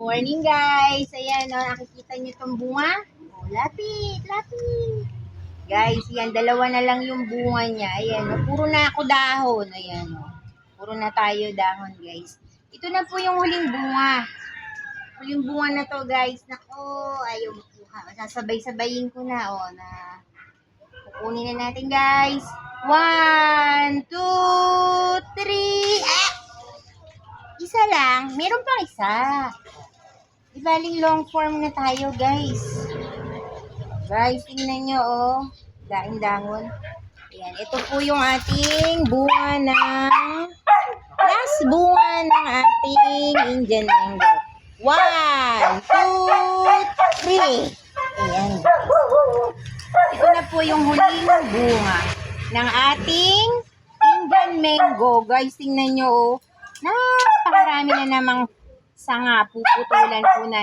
Morning guys! Ayan, no, nakikita nyo itong bunga? Oh, lapit, lapit. Guys, yan, dalawa na lang yung bunga niya. Ayan, no, puro na ako dahon. Ayan, no. Puro na tayo dahon, guys. Ito na po yung huling bunga. Huling bunga na to, guys. Nako, ayaw makuha. Sasabay-sabayin ko na, oh, na kukunin na natin, guys. 1, 2, 3. Isa lang. Meron pang isa. Di baling long form na tayo, guys. Guys, tingnan nyo, oh. Daing-dangon. Ayan, ito po yung ating bunga ng last bunga ng ating Indian mango. 1, 2, 3. Ayan. Ito na po yung huling bunga ng ating Indian mango. Guys, tingnan nyo, oh. Napakarami na namang sanga. Puputulan po natin.